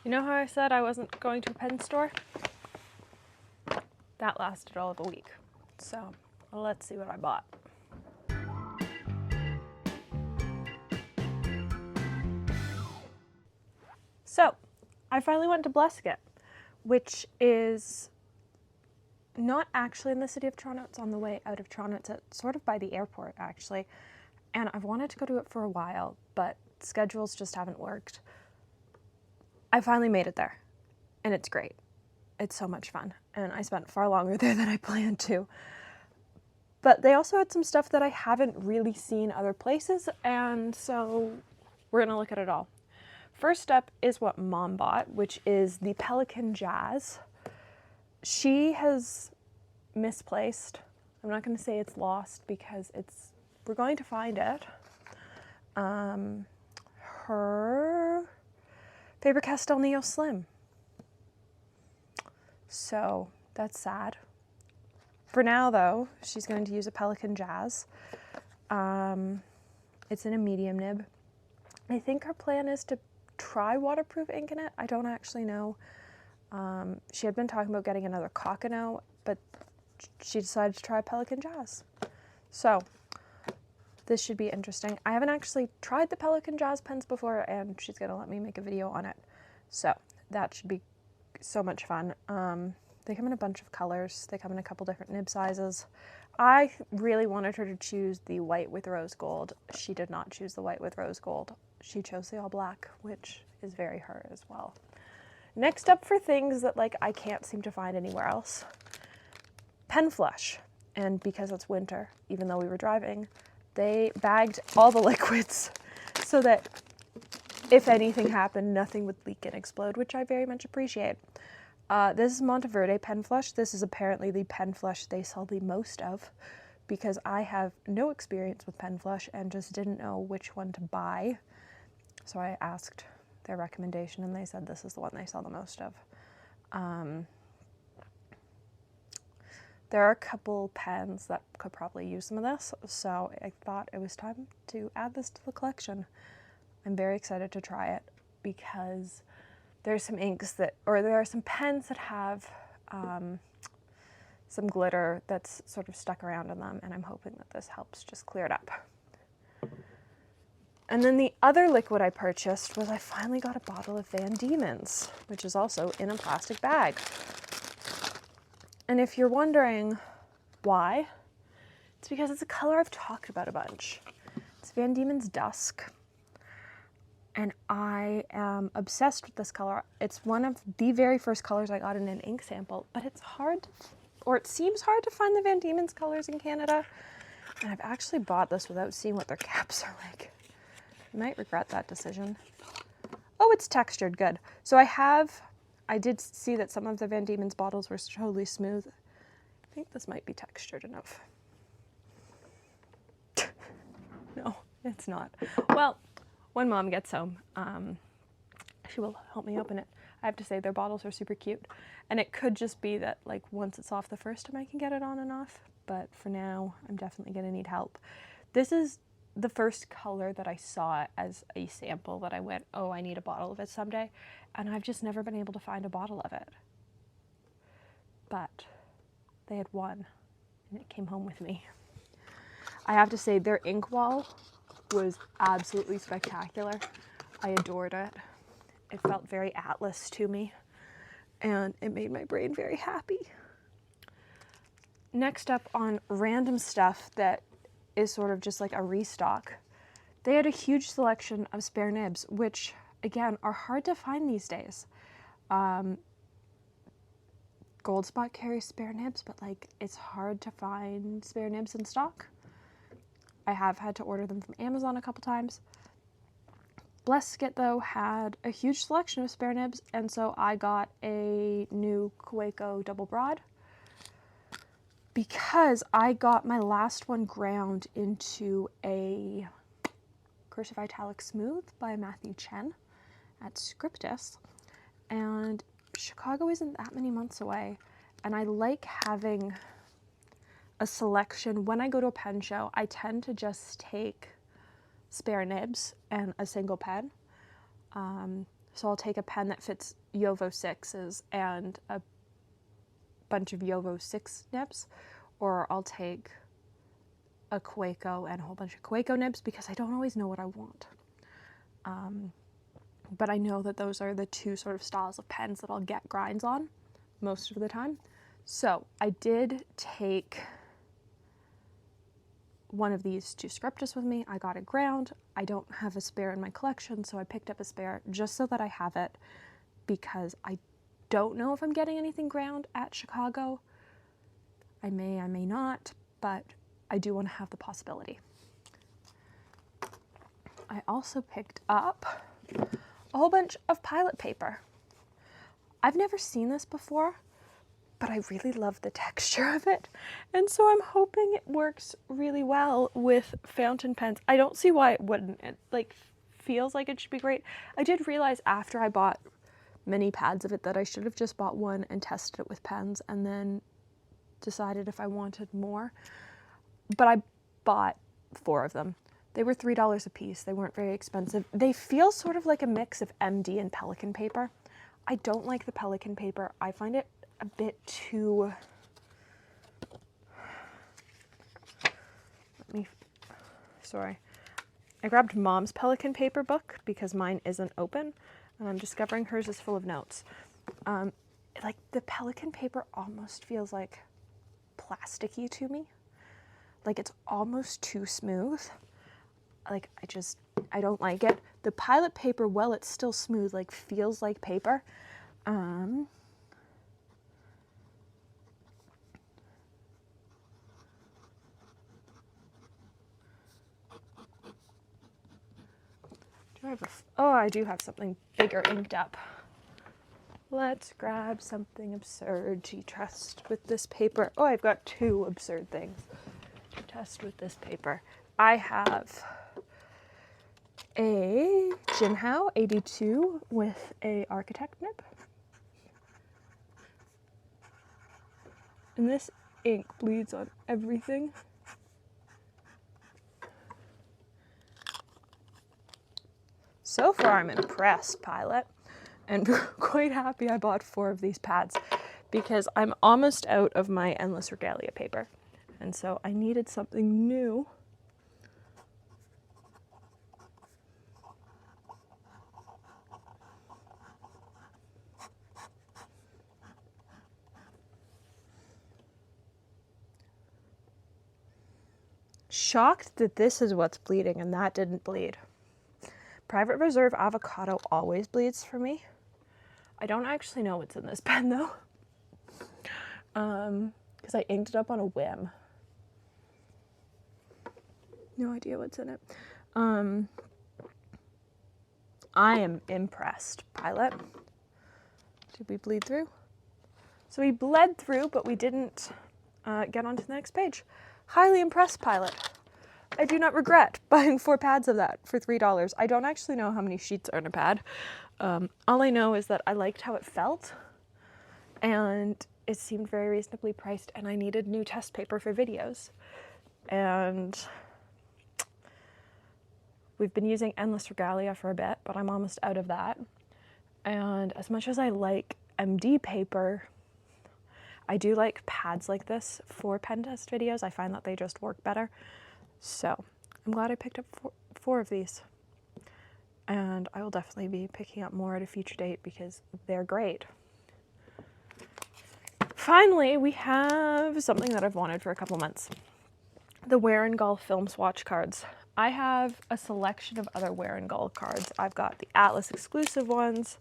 You know how I said I wasn't going to a pen store? That lasted all of a week. So let's see what I bought. So I finally went to Blesket, which is not actually in the city of Toronto. It's on the way out of Toronto. It's sort of by the airport, actually. And I've wanted to go to it for a while, but schedules just haven't worked. I finally made it there, and it's great. It's so much fun, and I spent far longer there than I planned to. But they also had some stuff that I haven't really seen other places, and so we're gonna look at it all. First up is what Mom bought, which is the Pelikan Jazz. She has misplaced. I'm not gonna say it's lost because we're going to find it. Her Faber-Castell Neo Slim. So that's sad. For now, though, she's going to use a Pelikan Jazz. It's in a medium nib. I think her plan is to try waterproof ink in it. I don't actually know. She had been talking about getting another Cockano, but she decided to try Pelikan Jazz. So this should be interesting. I haven't actually tried the Pelikan Jazz pens before, and she's gonna let me make a video on it. So that should be so much fun. They come in a bunch of colors. They come in a couple different nib sizes. I really wanted her to choose the white with rose gold. She did not choose the white with rose gold. She chose the all black, which is very her as well. Next up for things that I can't seem to find anywhere else. Pen flush. And because it's winter, even though we were driving, they bagged all the liquids so that if anything happened, nothing would leak and explode, which I very much appreciate. This is Monteverde pen flush. This is apparently the pen flush they sell the most of because I have no experience with pen flush and just didn't know which one to buy. So I asked their recommendation and they said this is the one they sell the most of. There are a couple pens that could probably use some of this, so I thought it was time to add this to the collection. I'm very excited to try it because there's some inks there are some pens that have some glitter that's sort of stuck around in them, and I'm hoping that this helps just clear it up. And then the other liquid I purchased was I finally got a bottle of Van Dieman's, which is also in a plastic bag. And if you're wondering why, it's because it's a color I've talked about a bunch. It's Van Dieman's Dusk. And I am obsessed with this color. It's one of the very first colors I got in an ink sample, but it's hard, or it seems hard to find the Van Dieman's colors in Canada. And I've actually bought this without seeing what their caps are like. I might regret that decision. Oh, it's textured, good. So I did see that some of the Van Dieman's bottles were totally smooth. I think this might be textured enough. No, it's not. Well, when Mom gets home, she will help me open it. I have to say their bottles are super cute. And it could just be that once it's off the first time I can get it on and off. But for now, I'm definitely gonna need help. This is the first color that I saw as a sample that I went, oh, I need a bottle of it someday. And I've just never been able to find a bottle of it. But they had one and it came home with me. I have to say their ink wall was absolutely spectacular. I adored it. It felt very Atlas to me and it made my brain very happy. Next up on random stuff that is sort of just like a restock, they had a huge selection of spare nibs, which again are hard to find these days. Goldspot carries spare nibs, but it's hard to find spare nibs in stock. I have had to order them from Amazon a couple times. Blesket though had a huge selection of spare nibs, and so I got a new Kaweco double broad because I got my last one ground into a cursive italic smooth by Matthew Chen at Scriptus, and Chicago isn't that many months away, and I like having a selection. When I go to a pen show, I tend to just take spare nibs and a single pen. So I'll take a pen that fits Jowo 6s and a bunch of Jowo 6 nibs, or I'll take a Quaco and a whole bunch of Quaco nibs because I don't always know what I want. But I know that those are the two sort of styles of pens that I'll get grinds on most of the time. So I did take one of these two Scriptus with me. I got it ground. I don't have a spare in my collection, so I picked up a spare just so that I have it, because I don't know if I'm getting anything ground at Chicago. I may not, but I do want to have the possibility. I also picked up a whole bunch of Pilot paper. I've never seen this before, but I really love the texture of it, and so I'm hoping it works really well with fountain pens. I don't see why it wouldn't. It like feels like it should be great. I did realize after I bought many pads of it that I should have just bought one and tested it with pens and then decided if I wanted more, but I bought 4 of them. They were $3 a piece. They weren't very expensive. They feel sort of like a mix of MD and Pelikan paper. I don't like the Pelikan paper. I find it a bit too, sorry. I grabbed Mom's Pelikan paper book because mine isn't open, and I'm discovering hers is full of notes. Like the Pelikan paper almost feels like plasticky to me. Like it's almost too smooth. Like I don't like it. The Pilot paper, well, it's still smooth, like feels like paper. Do I have I do have something bigger inked up. Let's grab something absurd to test with this paper. Oh, I've got 2 absurd things to test with this paper. I have a Jinhao 82 with a architect nib. And this ink bleeds on everything. So far I'm impressed, Pilot, and quite happy I bought 4 of these pads because I'm almost out of my Endless Regalia paper. And so I needed something new. Shocked that this is what's bleeding and that didn't bleed. Private Reserve Avocado always bleeds for me. I don't actually know what's in this pen though, because I inked it up on a whim. No idea what's in it. I am impressed, Pilot. Did we bleed through? So we bled through, but we didn't get onto the next page. Highly impressed, Pilot. I do not regret buying 4 pads of that for $3. I don't actually know how many sheets are in a pad. All I know is that I liked how it felt, and it seemed very reasonably priced, and I needed new test paper for videos. And we've been using Endless Regalia for a bit, but I'm almost out of that. And as much as I like MD paper, I do like pads like this for pen test videos. I find that they just work better. So I'm glad I picked up 4 of these. And I will definitely be picking up more at a future date because they're great. Finally, we have something that I've wanted for a couple months. The Wearingeul film swatch cards. I have a selection of other Wearingeul cards. I've got the Atlas exclusive ones.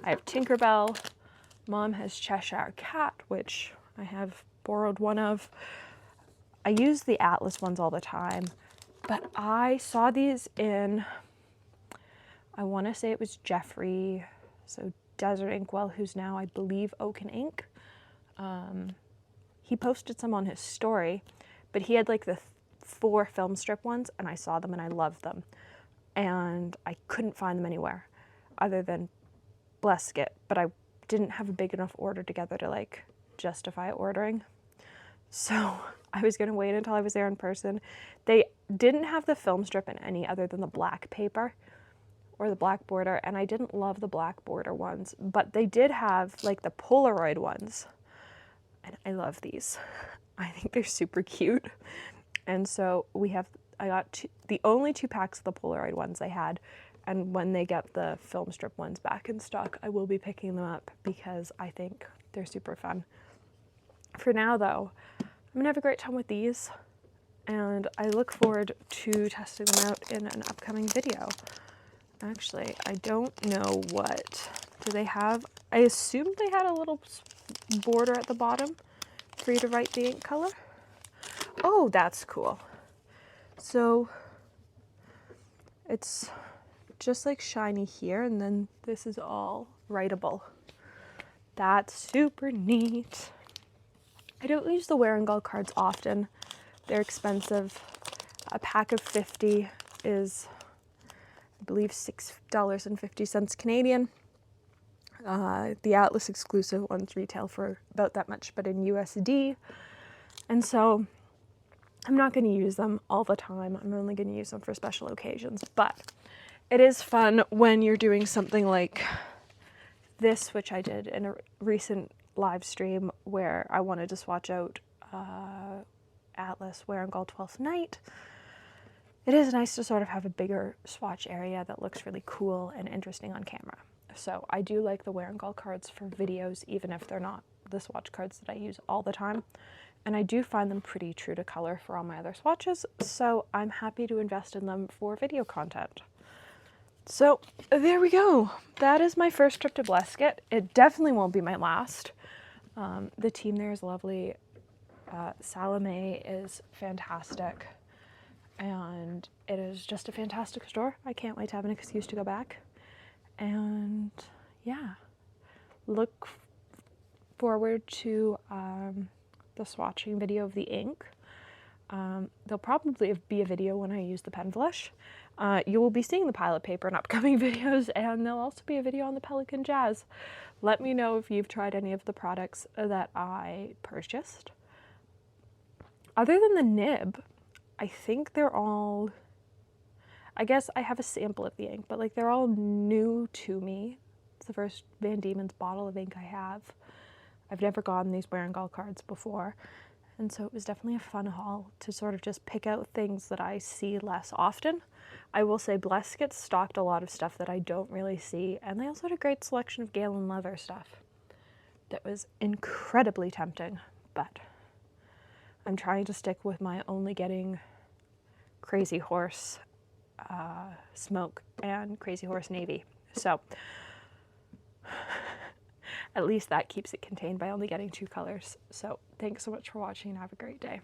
I have Tinkerbell. Mom has Cheshire Cat, which I have borrowed one of. I use the Atlas ones all the time, but I saw these in, I want to say it was Jeffrey, so Desert Inkwell, who's now, I believe, Oaken Ink. He posted some on his story, but he had like the 4 film strip ones, and I saw them and I loved them. And I couldn't find them anywhere other than Blesket, but I didn't have a big enough order together to like justify ordering. So I was going to wait until I was there in person. They didn't have the film strip in any other than the black paper, or the black border, and I didn't love the black border ones, but they did have like the Polaroid ones, and I love these. I think they're super cute. And so I got the only 2 packs of the Polaroid ones they had, and when they get the film strip ones back in stock, I will be picking them up because I think they're super fun. For now though, I'm gonna have a great time with these, and I look forward to testing them out in an upcoming video. Actually, I don't know what do they have. I assumed they had a little border at the bottom for you to write the ink color. Oh, that's cool. So it's just like shiny here, and then this is all writable. That's super neat. I don't use the Wearingeul cards often. They're expensive. A pack of 50 is, I believe, $6.50 Canadian. The Atlas exclusive ones retail for about that much, but in USD. And so I'm not going to use them all the time. I'm only going to use them for special occasions. But it is fun when you're doing something like this, which I did in a recent live stream where I wanted to swatch out Atlas Wearingeul 12th Night. It is nice to sort of have a bigger swatch area that looks really cool and interesting on camera. So I do like the Wearingeul cards for videos, even if they're not the swatch cards that I use all the time. And I do find them pretty true to color for all my other swatches, so I'm happy to invest in them for video content. So there we go. That is my first trip to Blesket. It definitely won't be my last. The team there is lovely. Salome is fantastic. And it is just a fantastic store. I can't wait to have an excuse to go back. And yeah, look forward to the swatching video of the ink. There'll probably be a video when I use the pen blush. You will be seeing the pilot paper in upcoming videos, and there'll also be a video on the Pelikan Jazz. Let me know if you've tried any of the products that I purchased. Other than the nib, I think they're all, I guess I have a sample of the ink, but like they're all new to me. It's the first Van Dieman's bottle of ink I have. I've never gotten these Wearingeul cards before, and so it was definitely a fun haul to sort of just pick out things that I see less often. I will say Blesket stocked a lot of stuff that I don't really see, and they also had a great selection of Galen leather stuff that was incredibly tempting, but I'm trying to stick with my only getting Crazy Horse smoke and Crazy Horse navy. So at least that keeps it contained by only getting 2 colors. So thanks so much for watching and have a great day.